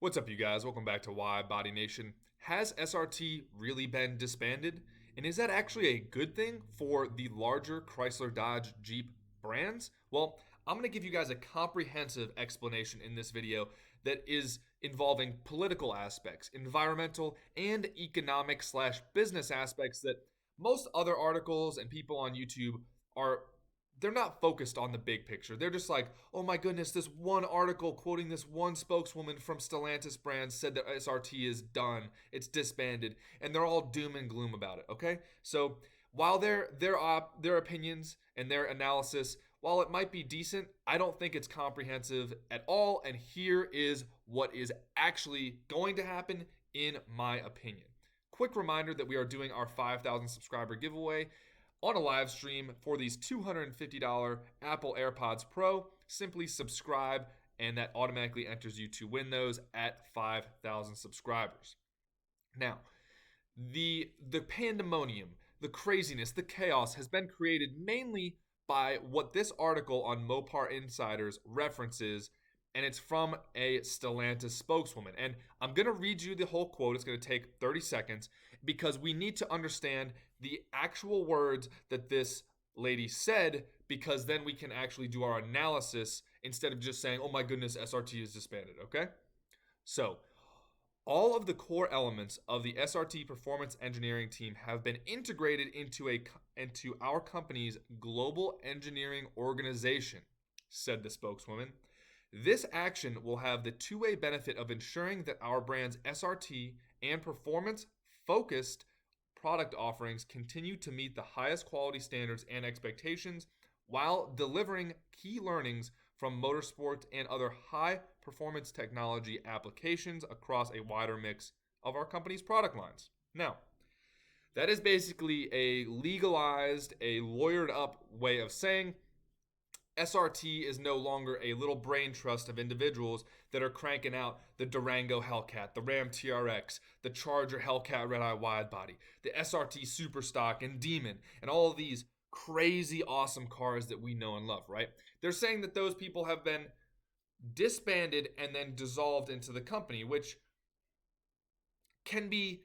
What's up, you guys? Welcome back to WIDEBODY Nation. Has SRT really been disbanded? And is that actually a good thing for the larger Chrysler, Dodge, Jeep brands? Well, I'm going to give you guys a comprehensive explanation in this video that is involving political aspects, environmental, and economic slash business aspects that most other articles and people on YouTube are they're not focused on the big picture. They're just like, oh my goodness, this one article quoting this one spokeswoman from Stellantis brand said that SRT is done, it's disbanded, and they're all doom and gloom about it. Okay, so while their opinions and their analysis, while it might be decent, I don't think it's comprehensive at all. And here is what is actually going to happen, in my opinion. Quick reminder that we are doing our 5,000 subscriber giveaway on a live stream for these $250 Apple AirPods Pro. Simply subscribe, and that automatically enters you to win those at 5,000 subscribers. Now, the pandemonium, the craziness, the chaos has been created mainly by what this article on Mopar Insiders references, and it's from a Stellantis spokeswoman. And I'm going to read you the whole quote. It's going to take 30 seconds because we need to understand the actual words that this lady said, because then we can actually do our analysis instead of just saying, oh my goodness, SRT is disbanded, okay? So, all of the core elements of the SRT performance engineering team have been integrated into our company's global engineering organization, said the spokeswoman. This action will have the two-way benefit of ensuring that our brand's SRT and performance-focused product offerings continue to meet the highest quality standards and expectations while delivering key learnings from motorsports and other high-performance technology applications across a wider mix of our company's product lines. Now, that is basically a legalized, a lawyered-up way of saying SRT is no longer a little brain trust of individuals that are cranking out the Durango Hellcat, the Ram TRX, the Charger Hellcat REDEYE Widebody, the SRT Superstock and Demon, and all of these crazy awesome cars that we know and love, right? They're saying that those people have been disbanded and then dissolved into the company, which can be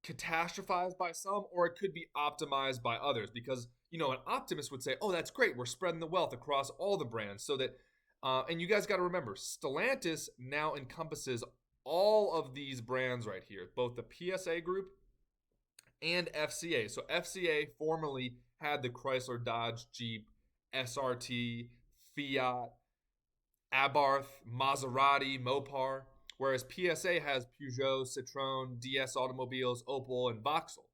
catastrophized by some, or it could be optimized by others, because an optimist would say, oh, that's great, we're spreading the wealth across all the brands, so that and you guys got to remember, Stellantis now encompasses all of these brands right here, both the PSA group and FCA. So FCA formerly had the Chrysler, Dodge, Jeep, SRT, Fiat, Abarth, Maserati, Mopar, whereas PSA has Peugeot, Citroën, DS Automobiles, Opel, and Vauxhall.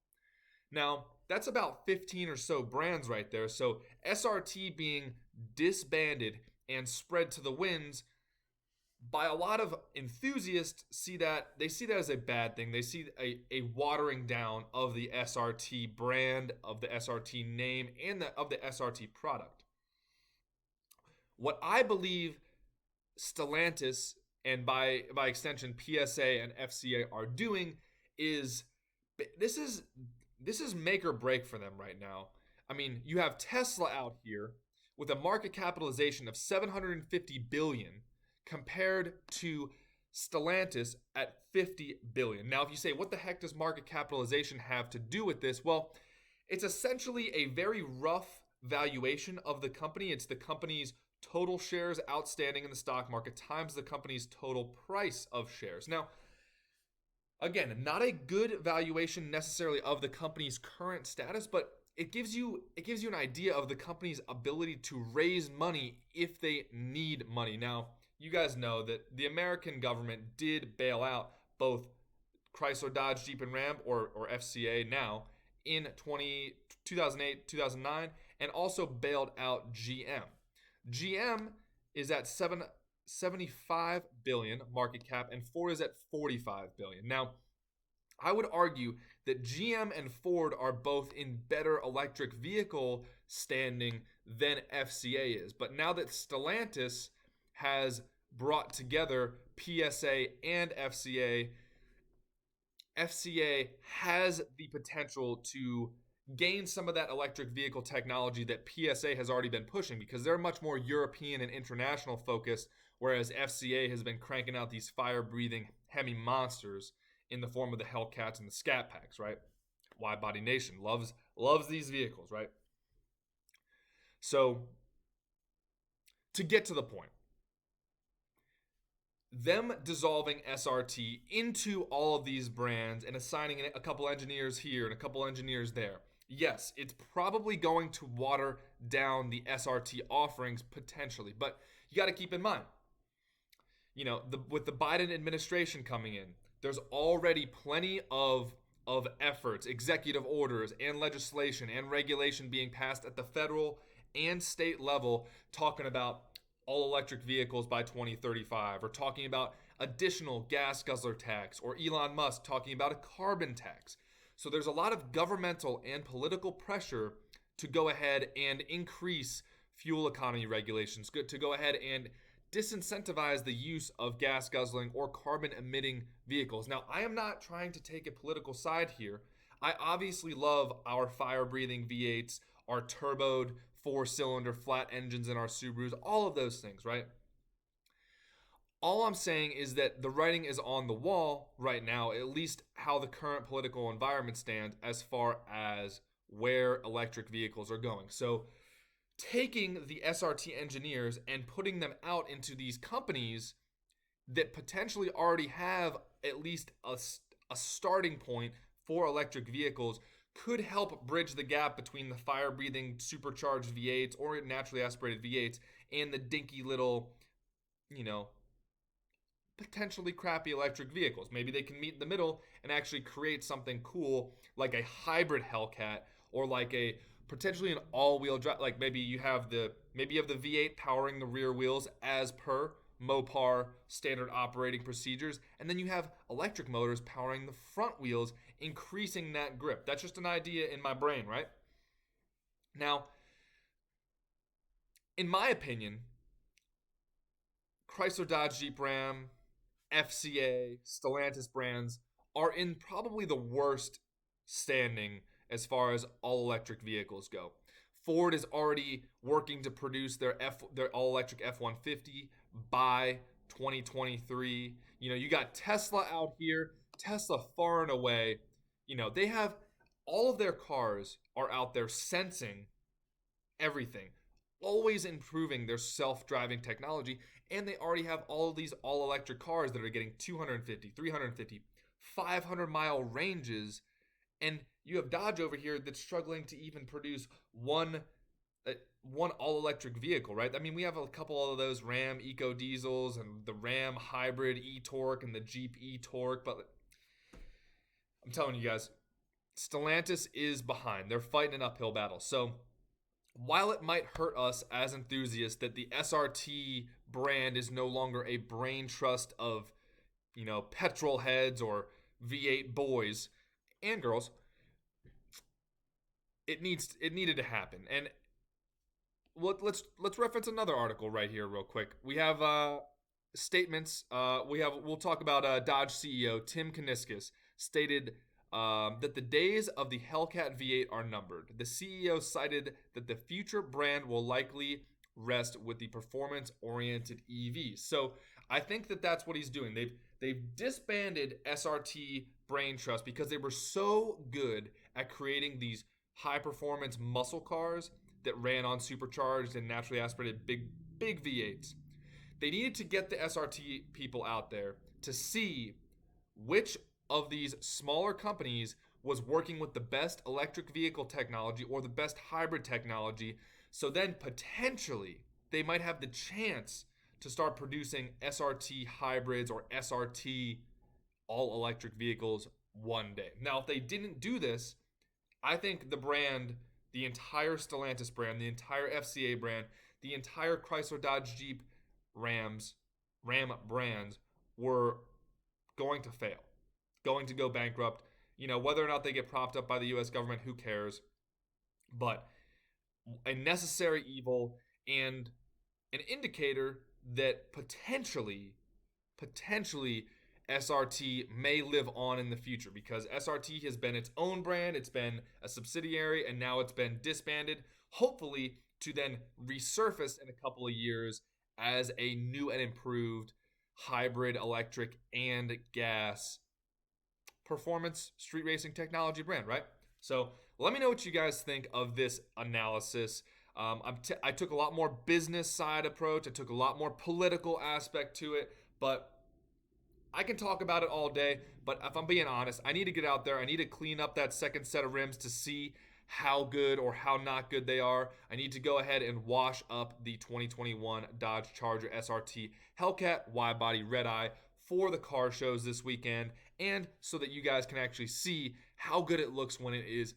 Now, that's about 15 or so brands right there. So SRT being disbanded and spread to the winds, by a lot of enthusiasts, see that as a bad thing. They see a watering down of the SRT brand, of the SRT name, and of the SRT product. What I believe Stellantis, and by extension PSA and FCA, are doing is this is make or break for them right now. I mean, you have Tesla out here with a market capitalization of $750 billion compared to Stellantis at $50 billion. Now, if you say, what the heck does market capitalization have to do with this? Well, it's essentially a very rough valuation of the company. It's the company's total shares outstanding in the stock market times the company's total price of shares. Now, again, not a good valuation necessarily of the company's current status, but it gives you an idea of the company's ability to raise money if they need money. Now, you guys know that the American government did bail out both Chrysler, Dodge, Jeep, and Ram, or FCA now, in 2008, 2009, and also bailed out GM. GM is at 75 billion market cap, and Ford is at 45 billion. Now, I would argue that GM and Ford are both in better electric vehicle standing than FCA is. But now that Stellantis has brought together PSA and FCA, FCA has the potential to gain some of that electric vehicle technology that PSA has already been pushing, because they're much more European and international focused, whereas FCA has been cranking out these fire-breathing Hemi monsters in the form of the Hellcats and the Scat packs, right? Wide Body Nation loves these vehicles, right? So, to get to the point, them dissolving SRT into all of these brands and assigning a couple engineers here and a couple engineers there. Yes, it's probably going to water down the SRT offerings potentially, but you got to keep in mind, with the Biden administration coming in, there's already plenty of efforts, executive orders, and legislation and regulation being passed at the federal and state level talking about all electric vehicles by 2035, or talking about additional gas guzzler tax, or Elon Musk talking about a carbon tax. So there's a lot of governmental and political pressure to go ahead and increase fuel economy regulations, to go ahead and disincentivize the use of gas guzzling or carbon emitting vehicles. Now, I am not trying to take a political side here. I obviously love our fire breathing V8s, our turboed 4-cylinder flat engines in our Subarus, all of those things, right? All I'm saying is that the writing is on the wall right now, at least how the current political environment stands as far as where electric vehicles are going. So, taking the SRT engineers and putting them out into these companies that potentially already have at least a starting point for electric vehicles could help bridge the gap between the fire-breathing supercharged V8s or naturally aspirated V8s and the dinky little, potentially crappy electric vehicles. Maybe they can meet in the middle and actually create something cool like a hybrid Hellcat, or like a potentially an all-wheel drive. Like maybe you have the V8 powering the rear wheels as per Mopar standard operating procedures, and then you have electric motors powering the front wheels, increasing that grip. That's just an idea in my brain, right? Now, in my opinion, Chrysler, Dodge, Jeep, Ram, FCA, Stellantis brands are in probably the worst standing as far as all electric vehicles go. Ford is already working to produce their all electric F-150 by 2023. You got Tesla out here. Tesla far and away, they have all of their cars are out there sensing everything, always improving their self-driving technology, and they already have all of these all-electric cars that are getting 250, 350, 500-mile ranges, and you have Dodge over here that's struggling to even produce one all-electric vehicle, right? I mean, we have a couple of those Ram Eco Diesels and the Ram Hybrid E-Torque and the Jeep E-Torque, but I'm telling you guys, Stellantis is behind. They're fighting an uphill battle. So while it might hurt us as enthusiasts that the SRT brand is no longer a brain trust of, petrol heads or V8 boys and girls, it needed to happen. And let's reference another article right here real quick. We have statements. We'll talk about Dodge CEO Tim Kuniskis stated that the days of the Hellcat V8 are numbered. The CEO cited that the future brand will likely rest with the performance-oriented EVs. So I think that that's what he's doing. They've disbanded SRT Brain Trust because they were so good at creating these high-performance muscle cars that ran on supercharged and naturally aspirated big V8s. They needed to get the SRT people out there to see which of these smaller companies was working with the best electric vehicle technology or the best hybrid technology, so then potentially they might have the chance to start producing SRT hybrids or SRT all-electric vehicles one day. Now, if they didn't do this, I think the brand, the entire Stellantis brand, the entire FCA brand, the entire Chrysler, Dodge, Jeep, Ram brands were going to fail, going to go bankrupt. Whether or not they get propped up by the U.S. government, who cares? But a necessary evil and an indicator that potentially SRT may live on in the future, because SRT has been its own brand, it's been a subsidiary, and now it's been disbanded, hopefully to then resurface in a couple of years as a new and improved hybrid electric and gas performance street racing technology brand, right? So let me know what you guys think of this analysis. I took a lot more business side approach. I took a lot more political aspect to it, but I can talk about it all day. But if I'm being honest, I need to get out there. I need to clean up that second set of rims to see how good or how not good they are. I need to go ahead and wash up the 2021 Dodge Charger SRT Hellcat wide-body red-eye for the car shows this weekend, and so that you guys can actually see how good it looks when it is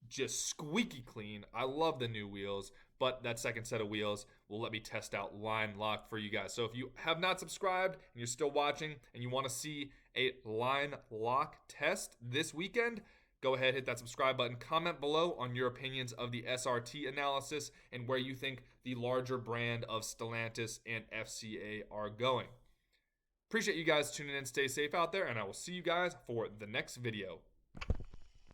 just squeaky clean. I love the new wheels, but that second set of wheels will let me test out line lock for you guys. So if you have not subscribed and you're still watching and you want to see a line lock test this weekend, go ahead, hit that subscribe button. Comment below on your opinions of the SRT analysis and where you think the larger brand of Stellantis and FCA are going. Appreciate you guys tuning in. Stay safe out there, and I will see you guys for the next video.